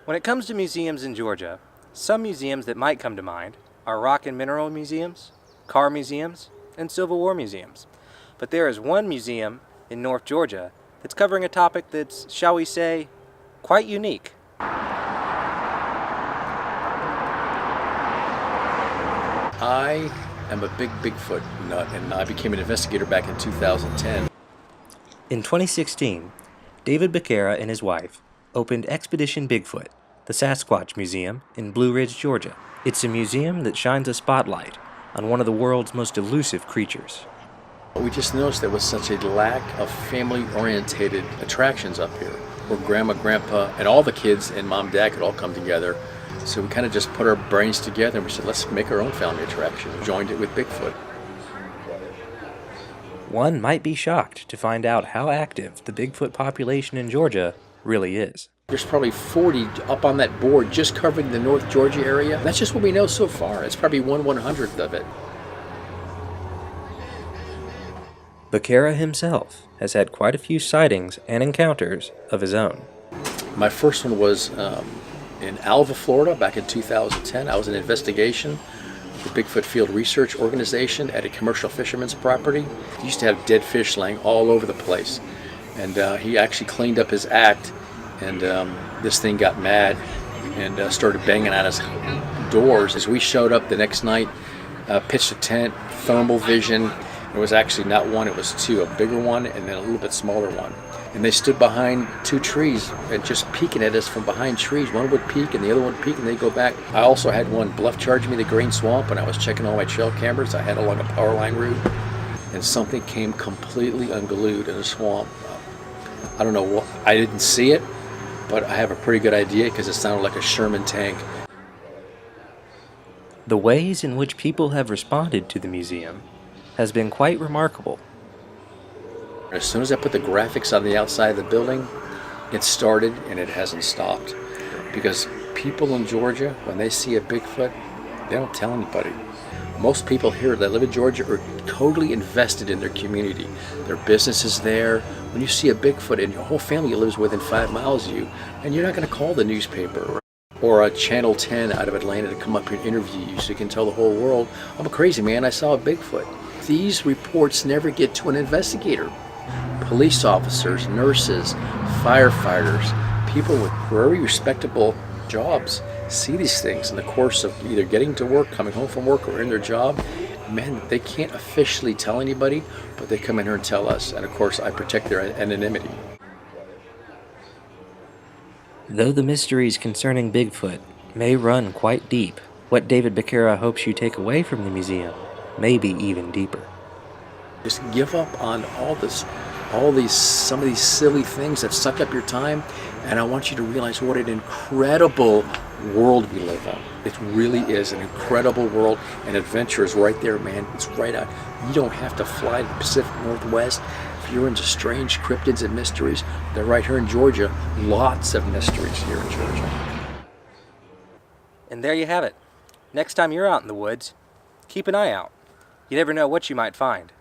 When it comes to museums in Georgia, some museums that might come to mind are rock and mineral museums, car museums, and Civil War museums. But there is one museum in North Georgia that's covering a topic that's, shall we say, quite unique. I am a big Bigfoot nut, and I became an investigator back in 2010. In 2016, David Becerra and his wife opened Expedition Bigfoot, the Sasquatch Museum in Blue Ridge, Georgia. It's a museum that shines a spotlight on one of the world's most elusive creatures. We just noticed there was such a lack of family-orientated attractions up here, where grandma, grandpa, and all the kids and mom, dad could all come together. So we kind of just put our brains together and we said, let's make our own family attraction. We joined it with Bigfoot. One might be shocked to find out how active the Bigfoot population in Georgia really is. There's probably 40 up on that board just covering the North Georgia area. That's just what we know so far. It's probably 1/100th of it. Becerra himself has had quite a few sightings and encounters of his own. My first one was in Alva, Florida, back in 2010. I was in investigation with the Bigfoot Field Research Organization at a commercial fisherman's property. He used to have dead fish laying all over the place. And he actually cleaned up his act, and this thing got mad and started banging on his doors. As we showed up the next night, pitched a tent, thermal vision. It was actually not one, it was two, a bigger one and then a little bit smaller one. And they stood behind two trees and just peeking at us from behind trees. One would peek and the other one would peek and they'd go back. I also had one bluff charge me the Green Swamp when I was checking all my trail cameras I had along a power line route. And something came completely unglued in the swamp. I don't know what, I didn't see it, but I have a pretty good idea because it sounded like a Sherman tank. The ways in which people have responded to the museum has been quite remarkable. As soon as I put the graphics on the outside of the building, it started and it hasn't stopped. Because people in Georgia, when they see a Bigfoot, they don't tell anybody. Most people here that live in Georgia are totally invested in their community. Their business is there. When you see a Bigfoot and your whole family lives within 5 miles of you, and you're not going to call the newspaper or a Channel 10 out of Atlanta to come up here and interview you so you can tell the whole world, I'm a crazy man, I saw a Bigfoot. These reports never get to an investigator. Police officers, nurses, firefighters, people with very respectable jobs see these things in the course of either getting to work, coming home from work, or in their job. Man, they can't officially tell anybody, but they come in here and tell us. And of course, I protect their anonymity. Though the mysteries concerning Bigfoot may run quite deep, what David Becerra hopes you take away from the museum may be even deeper. Just give up on some of these silly things that suck up your time, and I want you to realize what an incredible world we live on. It really is an incredible world, and adventure is right there, man. It's right out. You don't have to fly to the Pacific Northwest. If you're into strange cryptids and mysteries, they're right here in Georgia. Lots of mysteries here in Georgia. And there you have it. Next time you're out in the woods, keep an eye out. You never know what you might find.